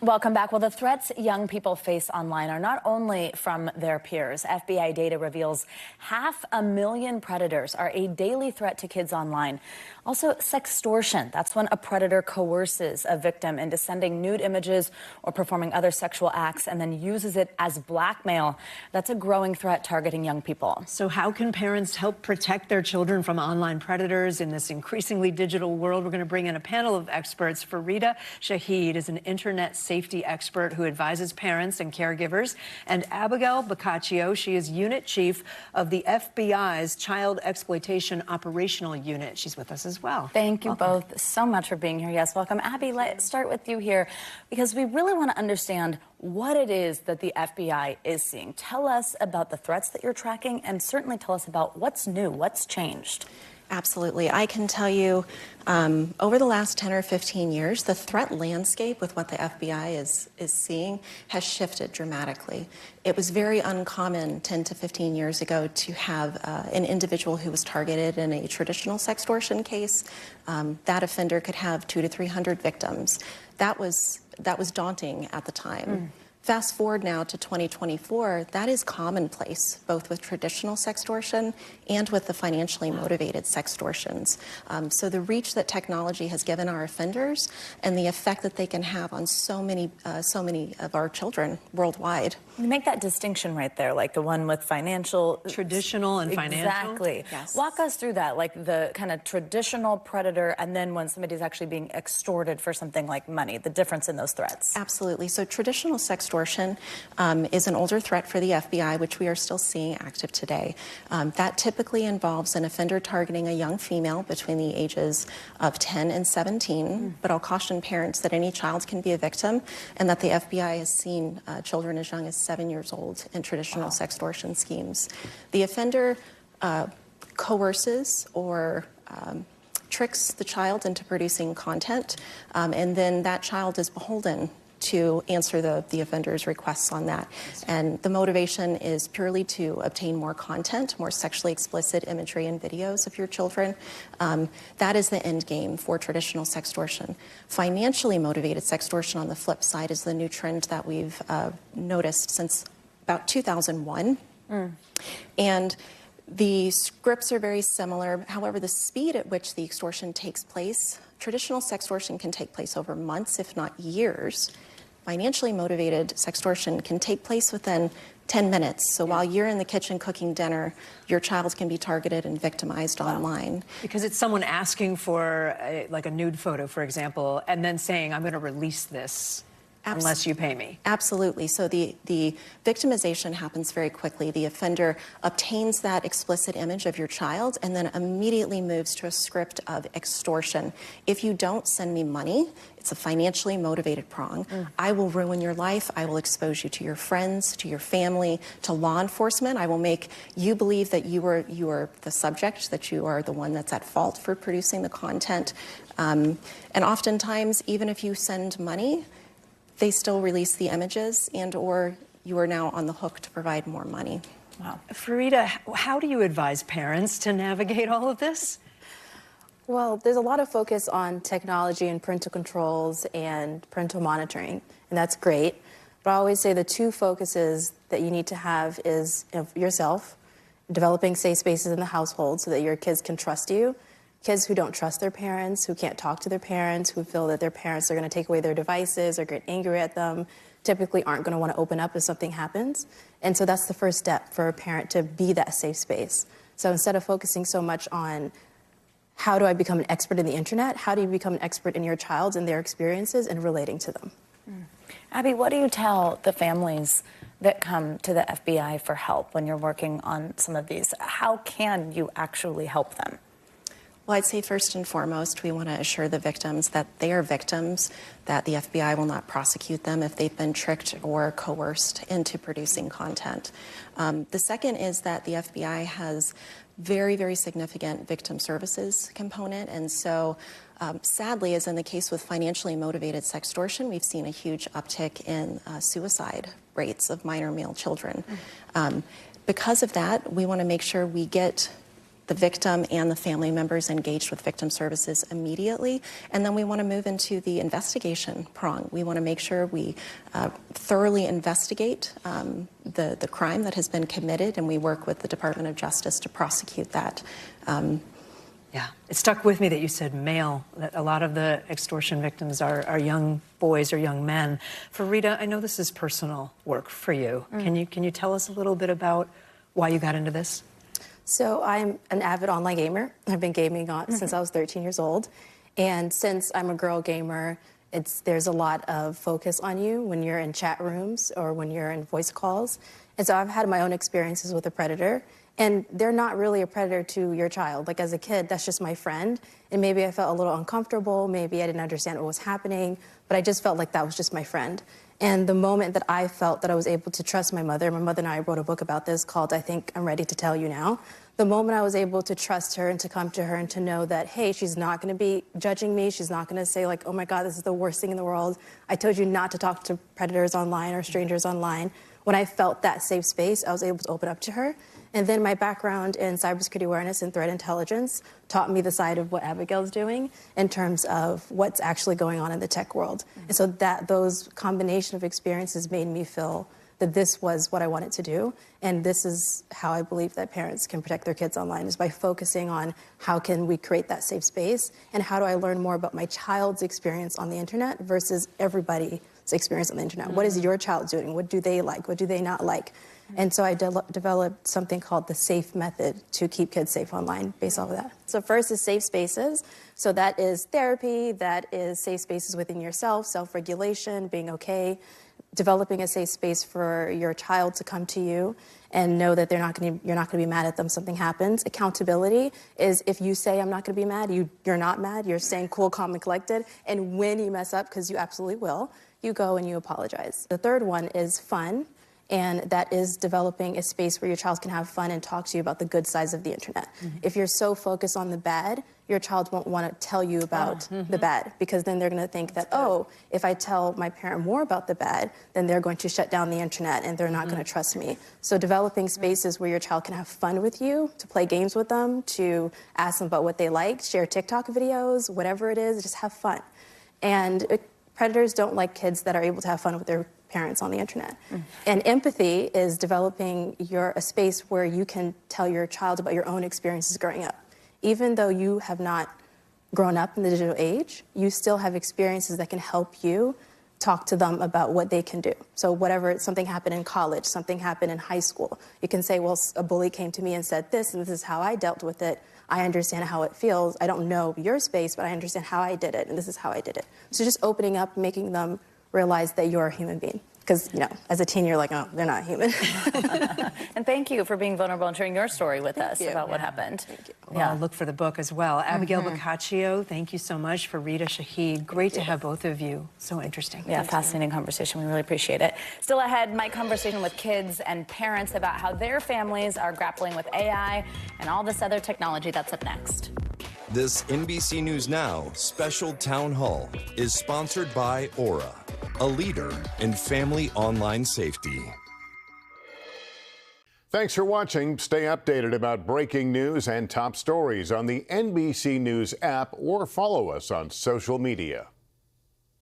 Welcome back. Well, the threats young people face online are not only from their peers. FBI data reveals 500,000 predators are a daily threat to kids online. Also, sextortion. That's when a predator coerces a victim into sending nude images or performing other sexual acts and then uses it as blackmail. That's a growing threat targeting young people. So how can parents help protect their children from online predators in this increasingly digital world? We're going to bring in a panel of experts. Farida Shahid is an internet safety expert who advises parents and caregivers. And Abigail Boccaccio, she is unit chief of the FBI's Child Exploitation Operational Unit. She's with us as well. Thank you both so much for being here. Yes, welcome. Abby, let's start with you here because we really want to understand what it is that the FBI is seeing. Tell us about the threats that you're tracking and certainly tell us about what's new, what's changed. Absolutely. I can tell you over the last 10 or 15 years, the threat landscape with what the FBI is seeing has shifted dramatically. It was very uncommon 10 to 15 years ago to have an individual who was targeted in a traditional sextortion case. That offender could have 200 to 300 victims. That was daunting at the time. Fast forward now to 2024, that is commonplace, both with traditional sextortion and with the financially motivated sextortions. So the reach that technology has given our offenders and the effect that they can have on so many of our children worldwide. You make that distinction right there, like the one with financial. Traditional and financial? Exactly. Yes. Walk us through that, like the kind of traditional predator and then when somebody's actually being extorted for something like money, the difference in those threats. Absolutely. So traditional sextortion is an older threat for the FBI, which we are still seeing active today. That typically involves an offender targeting a young female between the ages of 10 and 17. But I'll caution parents that any child can be a victim and that the FBI has seen children as young as 7 years old in traditional sextortion schemes. The offender coerces or tricks the child into producing content, and then that child is beholden to answer the offender's requests on that. And the motivation is purely to obtain more content, more sexually explicit imagery and videos of your children. That is the end game for traditional sextortion. Financially motivated sextortion, on the flip side, is the new trend that we've noticed since about 2001. And the scripts are very similar. However, the speed at which the extortion takes place, traditional sextortion can take place over months, if not years. Financially motivated sextortion can take place within 10 minutes. So while you're in the kitchen cooking dinner, your child can be targeted and victimized online. Because it's someone asking for like a nude photo, for example, and then saying, I'm going to release this. Unless you pay me. Absolutely. So the victimization happens very quickly. The offender obtains that explicit image of your child and then immediately moves to a script of extortion. If you don't send me money, it's a financially motivated prong. I will ruin your life. I will expose you to your friends, to your family, to law enforcement. I will make you believe that you are the subject, that you are the one that's at fault for producing the content. And oftentimes, even if you send money, they still release the images or you are now on the hook to provide more money. Wow. Farida, how do you advise parents to navigate all of this? Well, there's a lot of focus on technology and parental controls and parental monitoring, and that's great. But I always say the two focuses that you need to have is yourself, developing safe spaces in the household so that your kids can trust you. Kids who don't trust their parents, who can't talk to their parents, who feel that their parents are going to take away their devices or get angry at them, typically aren't going to want to open up if something happens. And so that's the first step for a parent to be that safe space. So instead of focusing so much on how do I become an expert in the internet, how do you become an expert in your child and their experiences and relating to them? Abby, what do you tell the families that come to the FBI for help when you're working on some of these? How can you actually help them? Well, I'd say first and foremost, we want to assure the victims that they are victims, that the FBI will not prosecute them if they've been tricked or coerced into producing content. The second is that the FBI has very, very significant victim services component. And so sadly, as in the case with financially motivated sextortion, we've seen a huge uptick in suicide rates of minor male children. Because of that, we want to make sure we get the victim and the family members engaged with victim services immediately. And then we want to move into the investigation prong. We want to make sure we thoroughly investigate the crime that has been committed, and we work with the Department of Justice to prosecute that. Yeah, it stuck with me that you said male, that a lot of the extortion victims are young boys or young men. For Rita, I know this is personal work for you. Can you tell us a little bit about why you got into this? So I'm an avid online gamer. I've been gaming since I was 13 years old. And since I'm a girl gamer, there's a lot of focus on you when you're in chat rooms or when you're in voice calls. And so I've had my own experiences with a predator. And they're not really a predator to your child. Like, as a kid, that's just my friend. And maybe I felt a little uncomfortable. Maybe I didn't understand what was happening. But I just felt like that was just my friend. And the moment that I felt that I was able to trust my mother and I wrote a book about this called I Think I'm Ready to Tell You Now. The moment I was able to trust her and to come to her and to know that, hey, she's not going to be judging me. She's not going to say, like, oh, my God, this is the worst thing in the world. I told you not to talk to predators online or strangers online. When I felt that safe space, I was able to open up to her. And then my background in cybersecurity awareness and threat intelligence taught me the side of what Abigail's doing in terms of what's actually going on in the tech world. And so those combination of experiences made me feel that this was what I wanted to do. And this is how I believe that parents can protect their kids online, is by focusing on how can we create that safe space and how do I learn more about my child's experience on the internet versus everybody's experience on the internet. What is your child doing? What do they like? What do they not like? And so I developed something called the SAFE method to keep kids safe online based off of that. So first is safe spaces. So that is therapy, that is safe spaces within yourself, self-regulation, being okay, developing a safe space for your child to come to you and know that you're not going to be mad at them if something happens. Accountability is if you say I'm not going to be mad, you're not mad, you're staying cool, calm, and collected. And when you mess up, because you absolutely will, you go and you apologize. The third one is fun. And that is developing a space where your child can have fun and talk to you about the good sides of the internet. If you're so focused on the bad, your child won't want to tell you about the bad, because then they're going to think that, oh, if I tell my parent more about the bad, then they're going to shut down the internet and they're not going to trust me. So developing spaces where your child can have fun with you, to play games with them, to ask them about what they like, share TikTok videos, whatever it is, just have fun. And predators don't like kids that are able to have fun with their parents on the internet. And empathy is developing a space where you can tell your child about your own experiences growing up. Even though you have not grown up in the digital age, you still have experiences that can help you talk to them about what they can do. So whatever, something happened in college, something happened in high school, you can say, well, a bully came to me and said this, and this is how I dealt with it. I understand how it feels. I don't know your space, but I understand how I did it, and this is how I did it. So just opening up, making them realize that you're a human being. Because, as a teen, you're like, oh, they're not human. And thank you for being vulnerable and sharing your story with us about what happened. Thank you. Well, I'll look for the book as well. Abigail Boccaccio, thank you so much. For Rita Shaheed, great to have both of you. So interesting. Yeah, fascinating conversation. We really appreciate it. Still ahead, my conversation with kids and parents about how their families are grappling with AI and all this other technology. That's up next. This NBC News Now special town hall is sponsored by Aura, a leader in family online safety. Thanks for watching. Stay updated about breaking news and top stories on the NBC News app or follow us on social media.